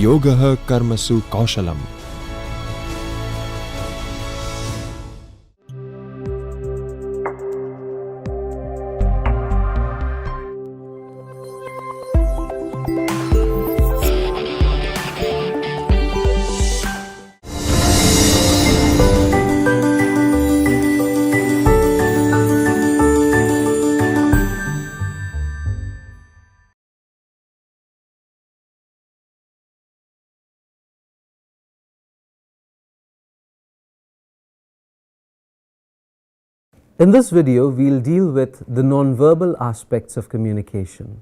Yogah Karmasu Kaushalam. In this video, we'll deal with the nonverbal aspects of communication.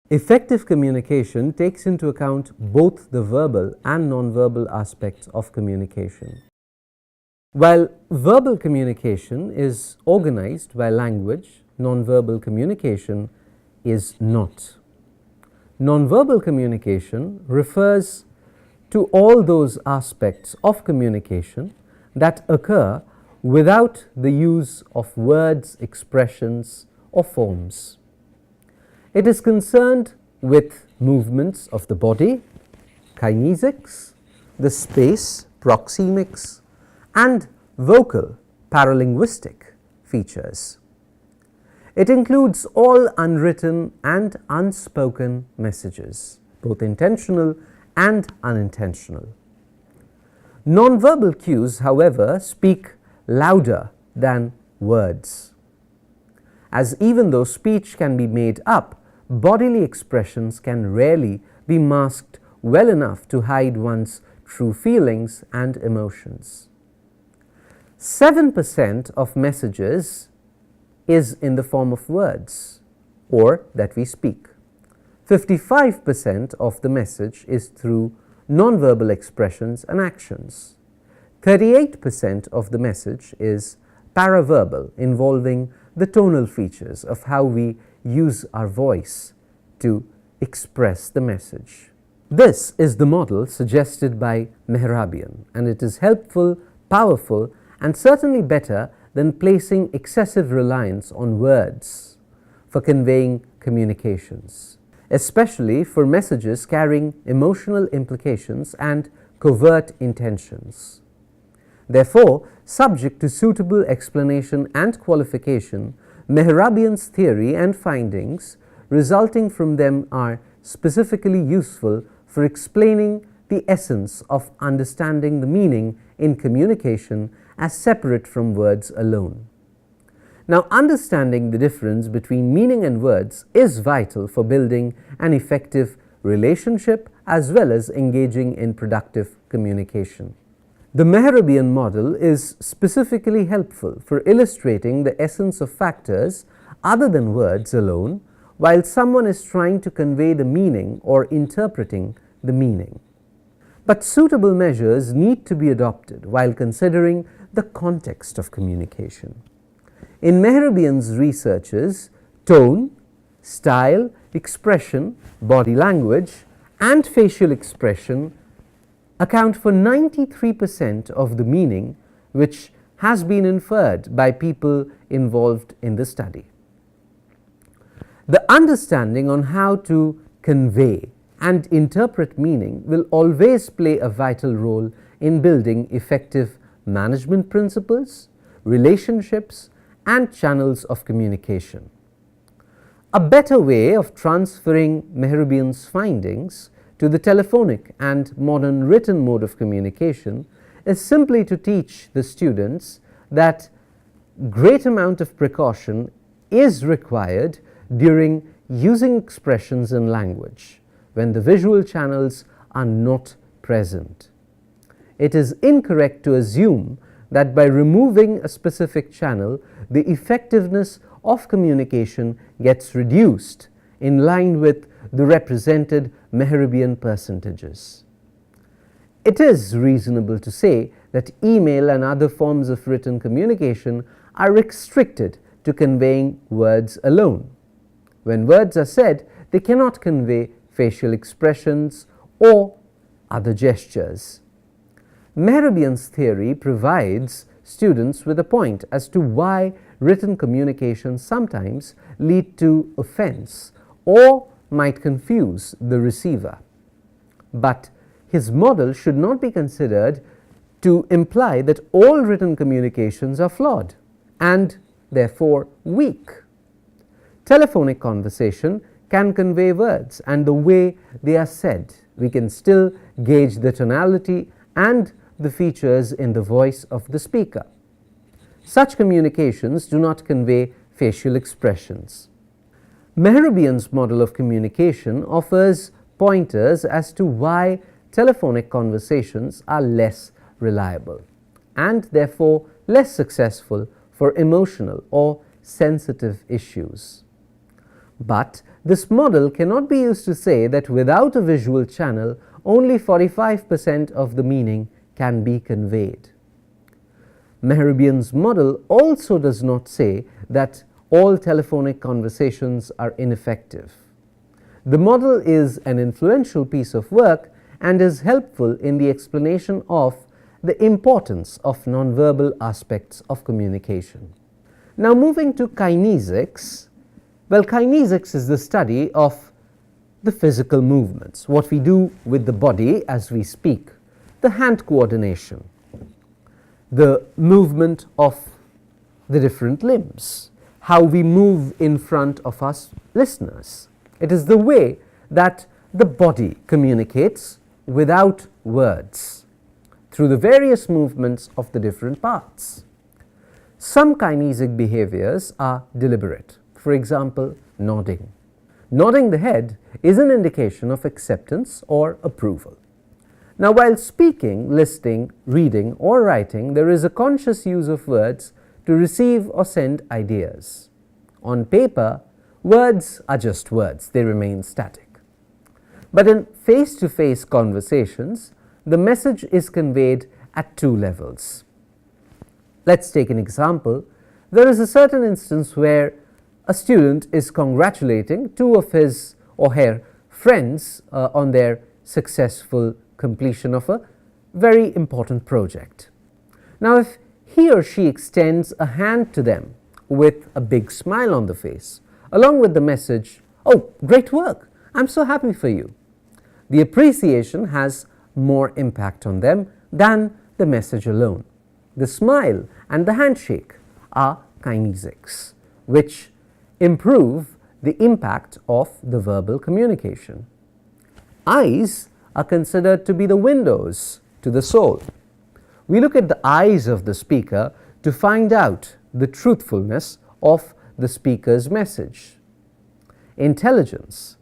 Effective communication takes into account both the verbal and nonverbal aspects of communication. While verbal communication is organized by language, nonverbal communication is not. Nonverbal communication refers to all those aspects of communication that occur without the use of words, expressions, or forms. It is concerned with movements of the body, kinesics, the space, proxemics, and vocal, paralinguistic features. It includes all unwritten and unspoken messages, both intentional and unintentional. Nonverbal cues, however, speak louder than words. As even though speech can be made up, bodily expressions can rarely be masked well enough to hide one's true feelings and emotions. 7% of messages is in the form of words, or that we speak. 55% of the message is through nonverbal expressions and actions. 38% of the message is paraverbal, involving the tonal features of how we use our voice to express the message. This is the model suggested by Mehrabian, and it is helpful, powerful, and certainly better than placing excessive reliance on words for conveying communications, especially for messages carrying emotional implications and covert intentions. Therefore, subject to suitable explanation and qualification, Mehrabian's theory and findings resulting from them are specifically useful for explaining the essence of understanding the meaning in communication as separate from words alone. Now, understanding the difference between meaning and words is vital for building an effective relationship as well as engaging in productive communication. The Mehrabian model is specifically helpful for illustrating the essence of factors other than words alone while someone is trying to convey the meaning or interpreting the meaning. But suitable measures need to be adopted while considering the context of communication. In Mehrabian's researches, tone, style, expression, body language, and facial expression account for 93% of the meaning which has been inferred by people involved in the study. The understanding on how to convey and interpret meaning will always play a vital role in building effective management principles, relationships, and channels of communication. A better way of transferring Mehrabian's findings to the telephonic and modern written mode of communication is simply to teach the students that great amount of precaution is required during using expressions in language when the visual channels are not present. It is incorrect to assume that by removing a specific channel, the effectiveness of communication gets reduced in line with the represented Mehrabian percentages. It is reasonable to say that email and other forms of written communication are restricted to conveying words alone. When words are said, they cannot convey facial expressions or other gestures. Mehrabian's theory provides students with a point as to why written communication sometimes lead to offense or might confuse the receiver. but his model should not be considered to imply that all written communications are flawed and therefore weak. Telephonic conversation can convey words, and the way they are said, we can still gauge the tonality and the features in the voice of the speaker. Such communications do not convey facial expressions. Mehrabian's model of communication offers pointers as to why telephonic conversations are less reliable and therefore less successful for emotional or sensitive issues. But this model cannot be used to say that without a visual channel, only 45% of the meaning can be conveyed. Mehrabian's model also does not say that all telephonic conversations are ineffective. The model is an influential piece of work and is helpful in the explanation of the importance of nonverbal aspects of communication. Now, moving to kinesics. Well, kinesics is the study of the physical movements, what we do with the body as we speak, the hand coordination, the movement of the different limbs, how we move in front of us listeners. It is the way that the body communicates without words through the various movements of the different parts. Some kinesic behaviors are deliberate. For example, nodding. Nodding the head is an indication of acceptance or approval. Now, while speaking, listening, reading, or writing, there is a conscious use of words to receive or send ideas. On paper, words are just words, they remain static. But in face-to-face conversations, the message is conveyed at two levels. Let's take an example. There is a certain instance where a student is congratulating two of his or her friends on their successful completion of a very important project. Now, if he or she extends a hand to them with a big smile on the face, along with the message, "Oh, great work, I'm so happy for you," the appreciation has more impact on them than the message alone. The smile and the handshake are kinesics, which improve the impact of the verbal communication. Eyes are considered to be the windows to the soul. We look at the eyes of the speaker to find out the truthfulness of the speaker's message. Intelligence,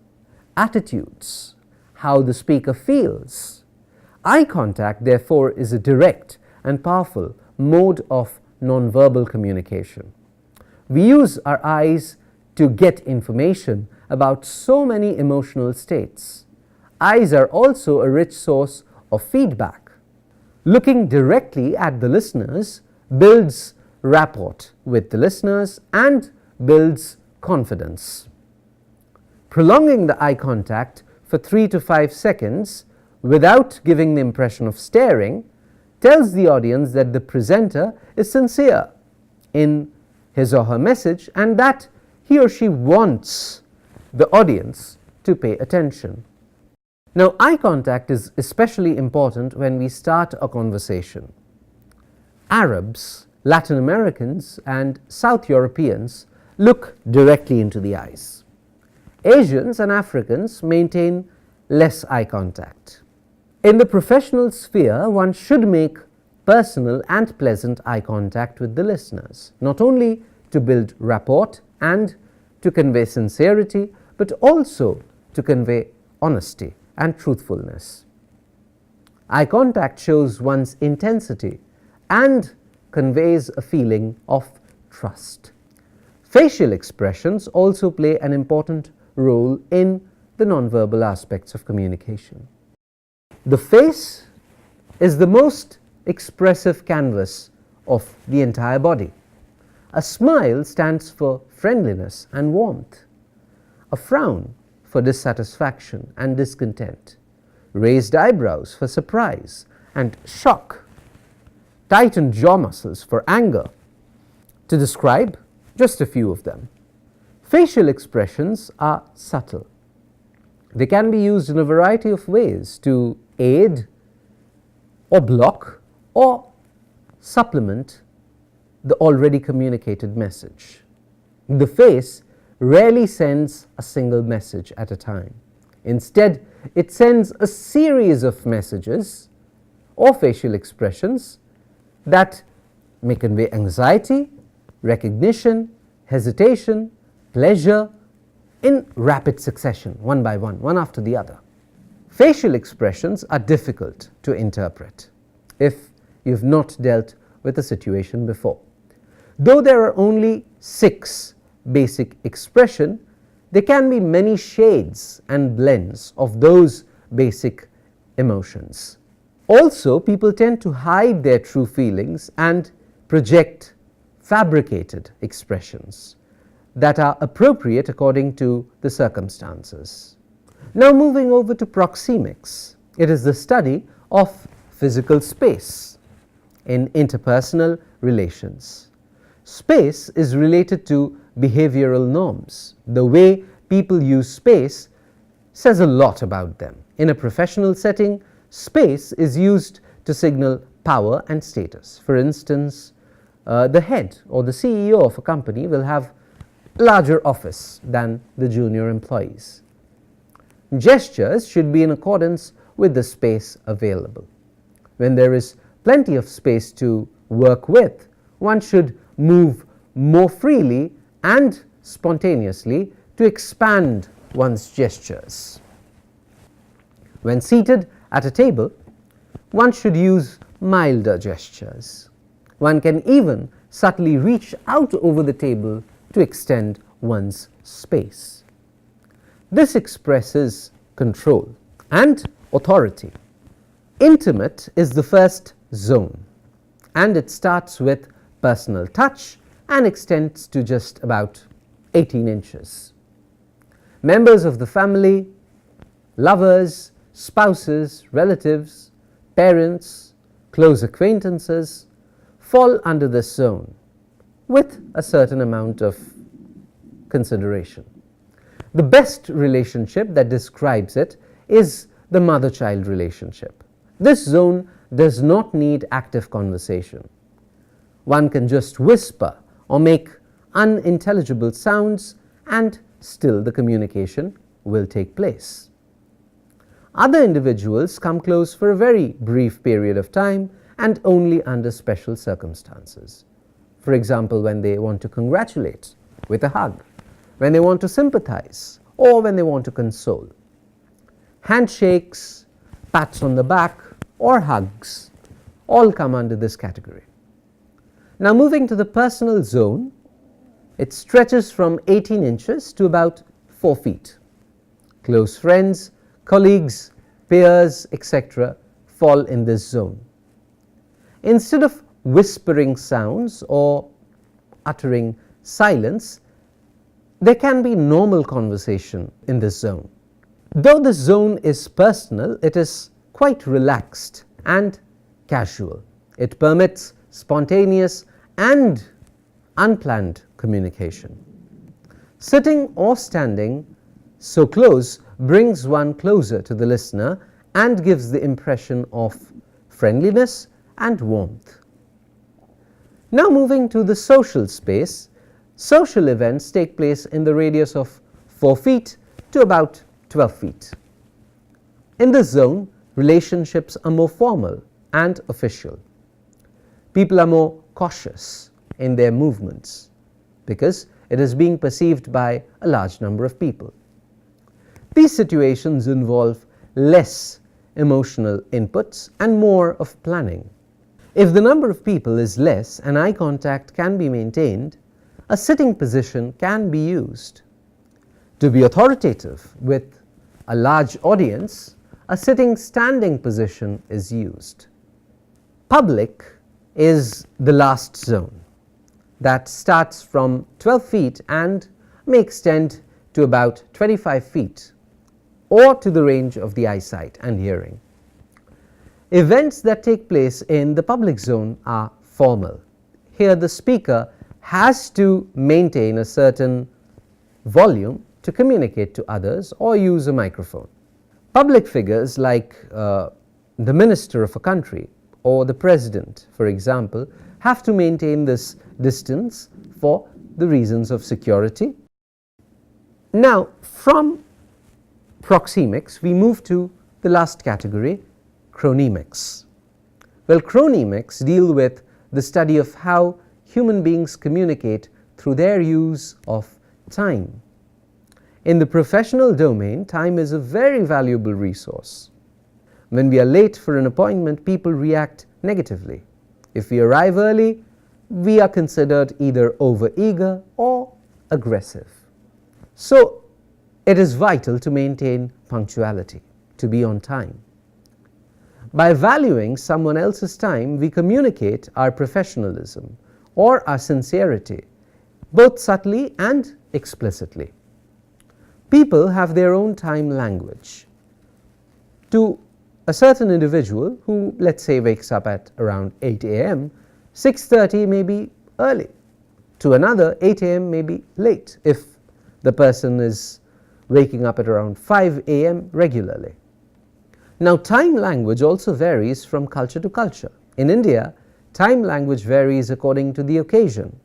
attitudes, how the speaker feels. Eye contact, therefore, is a direct and powerful mode of nonverbal communication. We use our eyes to get information about so many emotional states. Eyes are also a rich source of feedback. Looking directly at the listeners builds rapport with the listeners and builds confidence. Prolonging the eye contact for 3 to 5 seconds without giving the impression of staring tells the audience that the presenter is sincere in his or her message and that he or she wants the audience to pay attention. Now, eye contact is especially important when we start a conversation. Arabs, Latin Americans, and South Europeans look directly into the eyes. Asians and Africans maintain less eye contact. In the professional sphere, one should make personal and pleasant eye contact with the listeners, not only to build rapport and to convey sincerity, but also to convey honesty and truthfulness. Eye contact shows one's intensity and conveys a feeling of trust. Facial expressions also play an important role in the nonverbal aspects of communication. The face is the most expressive canvas of the entire body. A smile stands for friendliness and warmth. A frown for dissatisfaction and discontent. Raised eyebrows for surprise and shock. Tightened jaw muscles for anger, to describe just a few of them. Facial expressions are subtle. They can be used in a variety of ways to aid or block or supplement the already communicated message. The face rarely sends a single message at a time. Instead, it sends a series of messages or facial expressions that may convey anxiety, recognition, hesitation, pleasure in rapid succession, one by one after the other. Facial expressions are difficult to interpret if you've not dealt with a situation before. Though there are only 6 basic expressions, there can be many shades and blends of those basic emotions. Also, people tend to hide their true feelings and project fabricated expressions that are appropriate according to the circumstances. Now moving over to proxemics. It is the study of physical space in interpersonal relations. Space is related to behavioral norms. The way people use space says a lot about them. In a professional setting, space is used to signal power and status. For instance, the head or the CEO of a company will have a larger office than the junior employees. Gestures should be in accordance with the space available. When there is plenty of space to work with, one should move more freely and spontaneously to expand one's gestures. When seated at a table, one should use milder gestures. One can even subtly reach out over the table to extend one's space. This expresses control and authority. Intimate is the first zone, and it starts with personal touch and extends to just about 18 inches. Members of the family, lovers, spouses, relatives, parents, close acquaintances fall under this zone with a certain amount of consideration. The best relationship that describes it is the mother-child relationship. This zone does not need active conversation. One can just whisper or make unintelligible sounds and still the communication will take place. Other individuals come close for a very brief period of time and only under special circumstances. For example, when they want to congratulate with a hug, when they want to sympathize, or when they want to console. Handshakes, pats on the back, or hugs all come under this category. Now moving to the personal zone, it stretches from 18 inches to about 4 feet. Close friends, colleagues, peers, etc. fall in this zone. Instead of whispering sounds or uttering silence, there can be normal conversation in this zone. Though this zone is personal, it is quite relaxed and casual. It permits spontaneous and unplanned communication. Sitting or standing so close brings one closer to the listener and gives the impression of friendliness and warmth. Now moving to the social space, social events take place in the radius of 4 feet to about 12 feet. In this zone, relationships are more formal and official. People are more cautious in their movements because it is being perceived by a large number of people. These situations involve less emotional inputs and more of planning. If the number of people is less and eye contact can be maintained, a sitting position can be used. To be authoritative with a large audience, a sitting standing position is used. Public is the last zone that starts from 12 feet and may extend to about 25 feet or to the range of the eyesight and hearing. Events that take place in the public zone are formal. Here the speaker has to maintain a certain volume to communicate to others or use a microphone. Public figures like the minister of a country or the president, for example, have to maintain this distance for the reasons of security. Now, from proxemics, we move to the last category, chronemics. Well, chronemics deal with the study of how human beings communicate through their use of time. In the professional domain, time is a very valuable resource. When we are late for an appointment, people react negatively. If we arrive early, we are considered either overeager or aggressive. So, it is vital to maintain punctuality, to be on time. By valuing someone else's time, we communicate our professionalism or our sincerity, both subtly and explicitly. People have their own time language. To a certain individual who, let's say, wakes up at around 8 a.m., 6:30 may be early. To another, 8 a.m. may be late if the person is waking up at around 5 a.m. regularly. Now, time language also varies from culture to culture. In India, time language varies according to the occasion.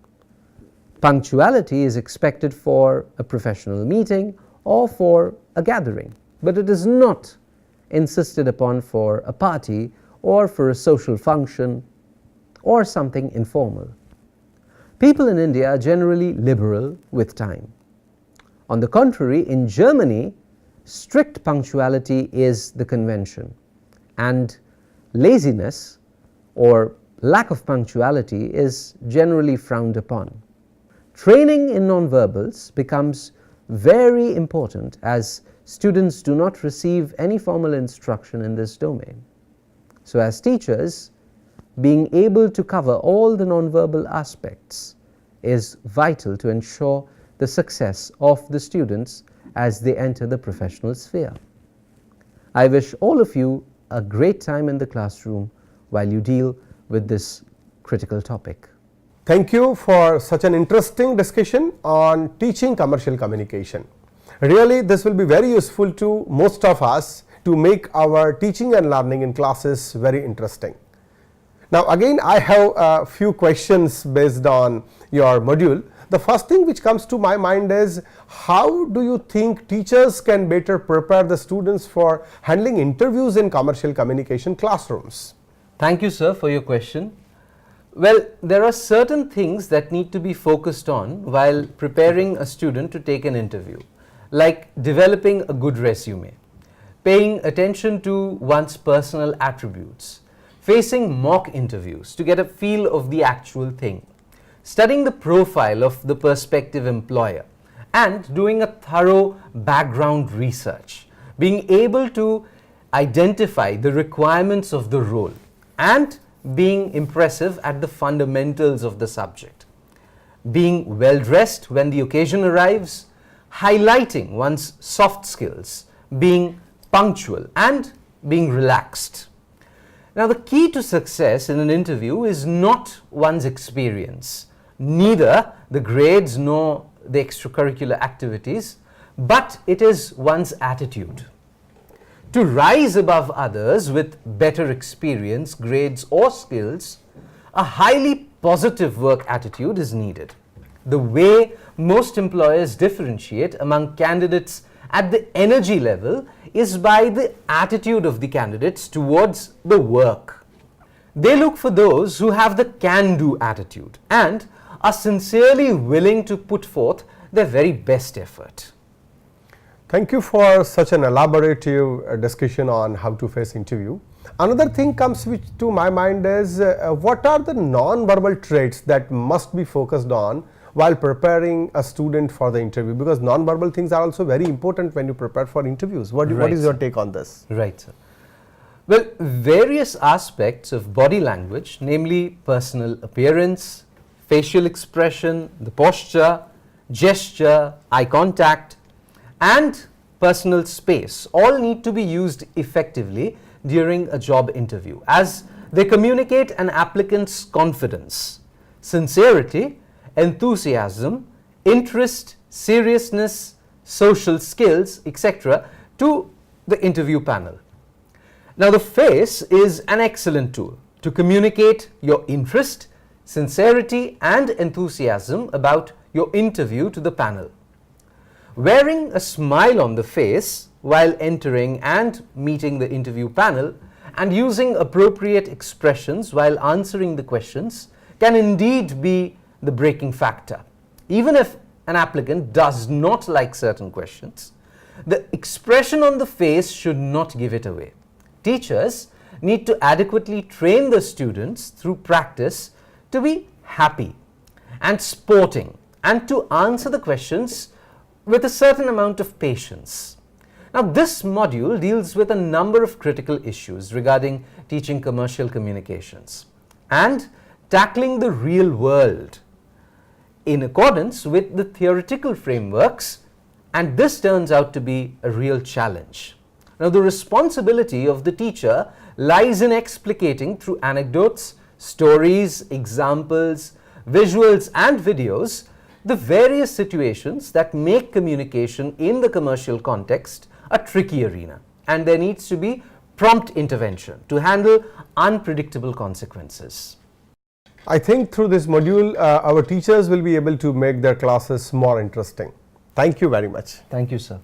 Punctuality is expected for a professional meeting or for a gathering, but it is not insisted upon for a party or for a social function or something informal. People in India are generally liberal with time. On the contrary, in Germany, strict punctuality is the convention, and laziness or lack of punctuality is generally frowned upon. Training in nonverbals becomes very important as students do not receive any formal instruction in this domain. So, as teachers, being able to cover all the nonverbal aspects is vital to ensure the success of the students as they enter the professional sphere. I wish all of you a great time in the classroom while you deal with this critical topic. Thank you for such an interesting discussion on teaching commercial communication. Really, this will be very useful to most of us to make our teaching and learning in classes very interesting. Now, again, I have a few questions based on your module. The first thing which comes to my mind is, how do you think teachers can better prepare the students for handling interviews in commercial communication classrooms? Thank you, sir, for your question. Well, there are certain things that need to be focused on while preparing a student to take an interview, like developing a good resume, paying attention to one's personal attributes, facing mock interviews to get a feel of the actual thing, studying the profile of the prospective employer, and doing a thorough background research, being able to identify the requirements of the role, and being impressive at the fundamentals of the subject, being well dressed when the occasion arrives, highlighting one's soft skills, being punctual, and being relaxed. Now, the key to success in an interview is not one's experience, neither the grades nor the extracurricular activities, but it is one's attitude. To rise above others with better experience, grades or skills, a highly positive work attitude is needed. The way most employers differentiate among candidates at the energy level is by the attitude of the candidates towards the work. They look for those who have the can-do attitude and are sincerely willing to put forth their very best effort. Thank you for such an elaborative discussion on how to face interview. Another thing comes to my mind is, what are the non-verbal traits that must be focused on while preparing a student for the interview, because non-verbal things are also very important when you prepare for interviews. What is your take on this? Right, sir. Well, various aspects of body language, namely personal appearance, facial expression, the posture, gesture, eye contact, and personal space all need to be used effectively during a job interview, as they communicate an applicant's confidence, sincerity, enthusiasm, interest, seriousness, social skills, etc., to the interview panel. Now, the face is an excellent tool to communicate your interest, sincerity, and enthusiasm about your interview to the panel. Wearing a smile on the face while entering and meeting the interview panel and using appropriate expressions while answering the questions can indeed be the breaking factor. Even if an applicant does not like certain questions, the expression on the face should not give it away. Teachers need to adequately train the students through practice to be happy and sporting and to answer the questions with a certain amount of patience. Now, this module deals with a number of critical issues regarding teaching commercial communications and tackling the real world in accordance with the theoretical frameworks, and this turns out to be a real challenge. Now, the responsibility of the teacher lies in explicating through anecdotes, stories, examples, visuals and videos the various situations that make communication in the commercial context a tricky arena, and there needs to be prompt intervention to handle unpredictable consequences. I think through this module, our teachers will be able to make their classes more interesting. Thank you very much. Thank you, sir.